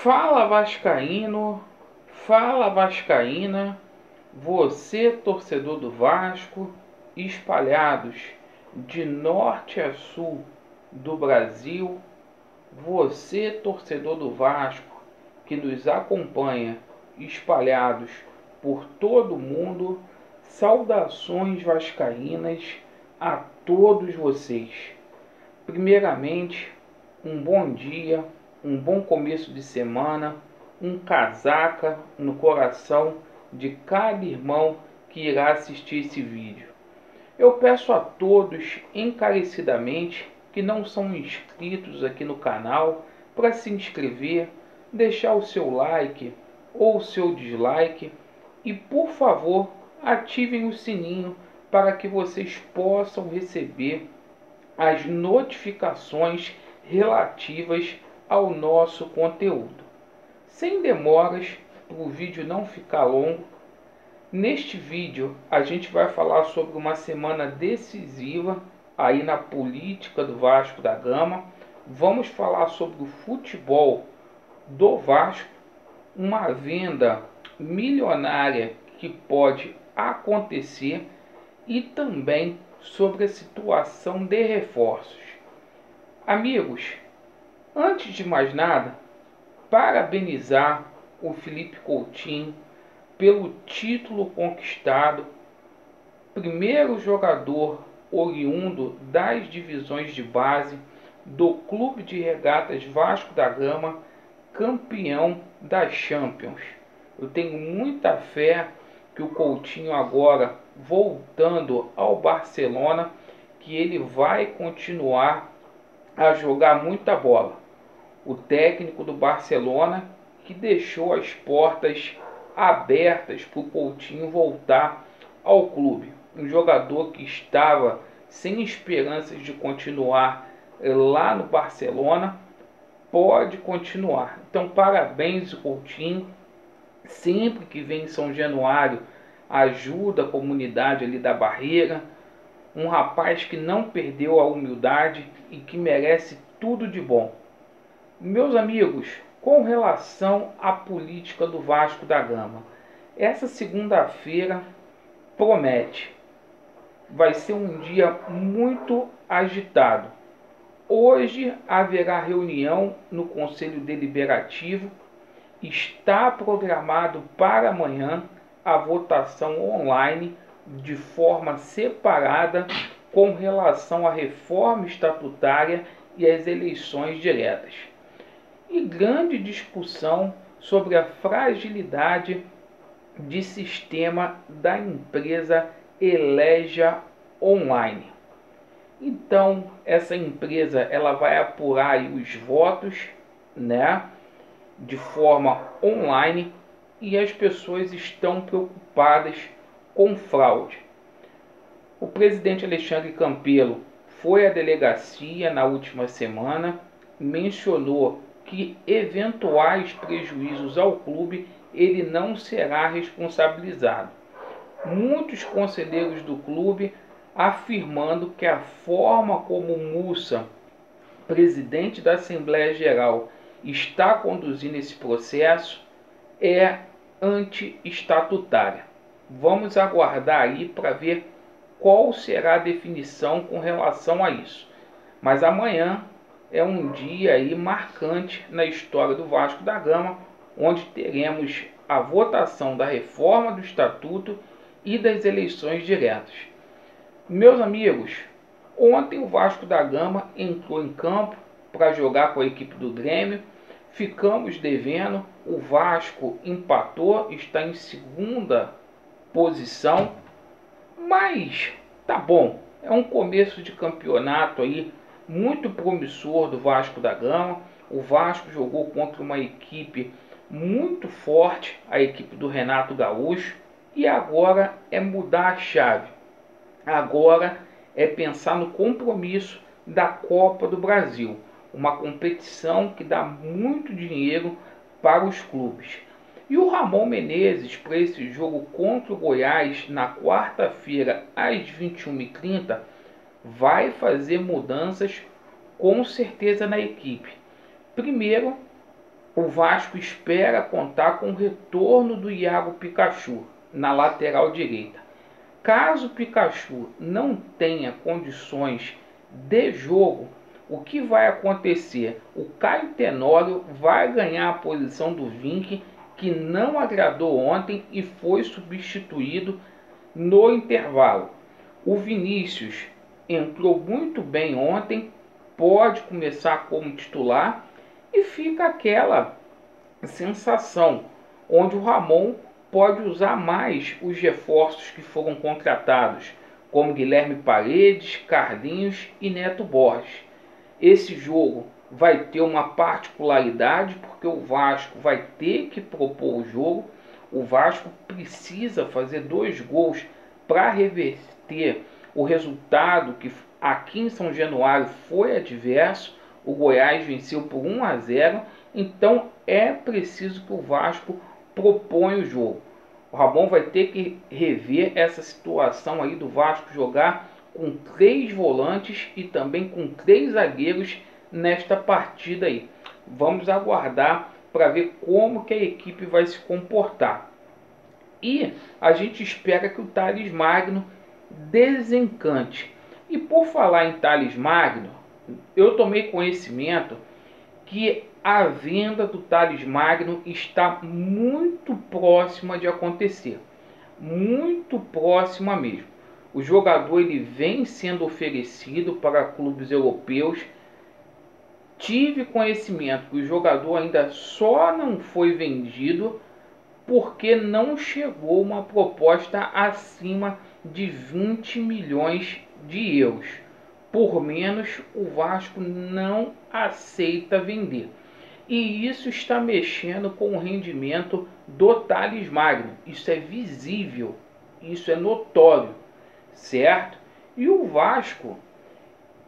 Fala Vascaíno, fala Vascaína, você torcedor do Vasco, espalhados de norte a sul do Brasil, você torcedor do Vasco que nos acompanha espalhados por todo o mundo, saudações vascaínas a todos vocês. Primeiramente, um bom dia, um bom começo de semana, um casaca no coração de cada irmão que irá assistir esse vídeo. Eu peço a todos encarecidamente que não são inscritos aqui no canal para se inscrever, deixar o seu like ou o seu dislike e, por favor, ativem o sininho para que vocês possam receber as notificações relativas ao nosso conteúdo. Sem demoras, para o vídeo não ficar longo, neste vídeo a gente vai falar sobre uma semana decisiva aí na política do Vasco da Gama. Vamos falar sobre o futebol do Vasco, uma venda milionária que pode acontecer e também sobre a situação de reforços. Amigos, antes de mais nada, parabenizar o Felipe Coutinho pelo título conquistado, primeiro jogador oriundo das divisões de base do Clube de Regatas Vasco da Gama, campeão da Champions. Eu tenho muita fé que o Coutinho agora, voltando ao Barcelona, que ele vai continuar a jogar muita bola. O técnico do Barcelona que deixou as portas abertas para o Coutinho voltar ao clube. Um jogador que estava sem esperanças de continuar lá no Barcelona, pode continuar. Então parabéns Coutinho, sempre que vem em São Januário ajuda a comunidade ali da Barreira, um rapaz que não perdeu a humildade e que merece tudo de bom. Meus amigos, com relação à política do Vasco da Gama, essa segunda-feira promete. Vai ser um dia muito agitado. Hoje haverá reunião no Conselho Deliberativo. Está programado para amanhã a votação online de forma separada com relação à reforma estatutária e às eleições diretas. E grande discussão sobre a fragilidade de sistema da empresa Eleja Online. Então, essa empresa ela vai apurar aí os votos, né, de forma online, e as pessoas estão preocupadas com fraude. O presidente Alexandre Campelo foi à delegacia na última semana, mencionou que eventuais prejuízos ao clube ele não será responsabilizado. Muitos conselheiros do clube afirmando que a forma como Mussa, presidente da Assembleia Geral, está conduzindo esse processo é anti-estatutária. Vamos aguardar aí para ver qual será a definição com relação a isso. Mas amanhã é um dia aí marcante na história do Vasco da Gama, onde teremos a votação da reforma do estatuto e das eleições diretas. Meus amigos, ontem o Vasco da Gama entrou em campo para jogar com a equipe do Grêmio. Ficamos devendo, o Vasco empatou, está em segunda posição, mas tá bom, é um começo de campeonato aí muito promissor do Vasco da Gama. O Vasco jogou contra uma equipe muito forte, a equipe do Renato Gaúcho, e agora é mudar a chave. Agora é pensar no compromisso da Copa do Brasil, uma competição que dá muito dinheiro para os clubes. E o Ramon Menezes, para esse jogo contra o Goiás, na quarta-feira, às 21h30, vai fazer mudanças com certeza na equipe. Primeiro, o Vasco espera contar com o retorno do Iago Pikachu na lateral direita. Caso o Pikachu não tenha condições de jogo, o que vai acontecer? O Caio Tenório vai ganhar a posição do Vink, que não agradou ontem e foi substituído no intervalo. O Vinícius entrou muito bem ontem, pode começar como titular e fica aquela sensação onde o Ramon pode usar mais os reforços que foram contratados, como Guilherme Paredes, Carlinhos e Neto Borges. Esse jogo vai ter uma particularidade porque o Vasco vai ter que propor o jogo. O Vasco precisa fazer 2 gols para reverter o resultado que aqui em São Januário foi adverso. O Goiás venceu por 1-0, então é preciso que o Vasco proponha o jogo. O Ramon vai ter que rever essa situação aí do Vasco jogar com 3 volantes e também com 3 zagueiros nesta partida aí. Vamos aguardar para ver como que a equipe vai se comportar. E a gente espera que o Thales Magno desencante. E por falar em Thales Magno, eu tomei conhecimento que a venda do Thales Magno está muito próxima de acontecer. Muito próxima mesmo. O jogador ele vem sendo oferecido para clubes europeus. Tive conhecimento que o jogador ainda só não foi vendido porque não chegou uma proposta acima de 20 milhões de euros. Por menos, o Vasco não aceita vender. E isso está mexendo com o rendimento do Thales Magno. Isso é visível, isso é notório, certo? E o Vasco,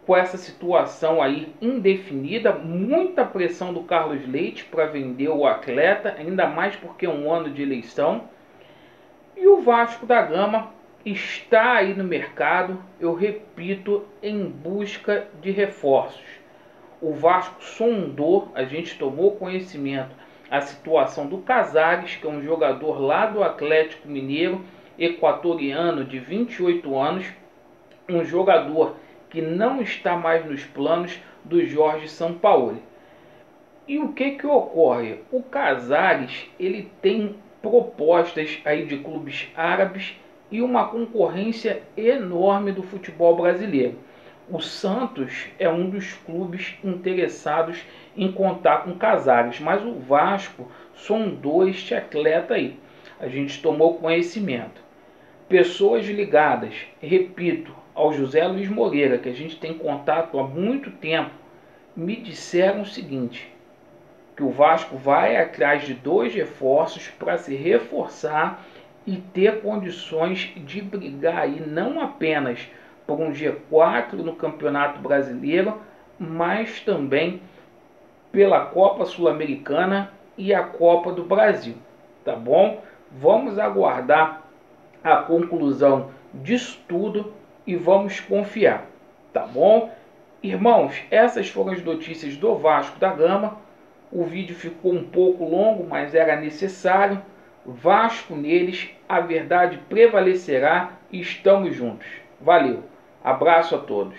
com essa situação aí indefinida, muita pressão do Carlos Leite para vender o atleta, ainda mais porque é um ano de eleição. E o Vasco da Gama está aí no mercado, eu repito, em busca de reforços. O Vasco sondou, a gente tomou conhecimento, a situação do Casares, que é um jogador lá do Atlético Mineiro, equatoriano de 28 anos, um jogador que não está mais nos planos do Jorge Sampaoli. E o que ocorre? O Casares ele tem propostas aí de clubes árabes e uma concorrência enorme do futebol brasileiro. O Santos é um dos clubes interessados em contar com Casares, mas o Vasco sondou este atleta aí. A gente tomou conhecimento. Pessoas ligadas, repito, ao José Luiz Moreira, que a gente tem contato há muito tempo, me disseram o seguinte, que o Vasco vai atrás de 2 reforços para se reforçar e ter condições de brigar aí não apenas por um G4 no Campeonato Brasileiro, mas também pela Copa Sul-Americana e a Copa do Brasil, tá bom? Vamos aguardar a conclusão disso tudo e vamos confiar, tá bom? Irmãos, essas foram as notícias do Vasco da Gama. O vídeo ficou um pouco longo, mas era necessário. Vasco neles, a verdade prevalecerá e estamos juntos. Valeu, abraço a todos.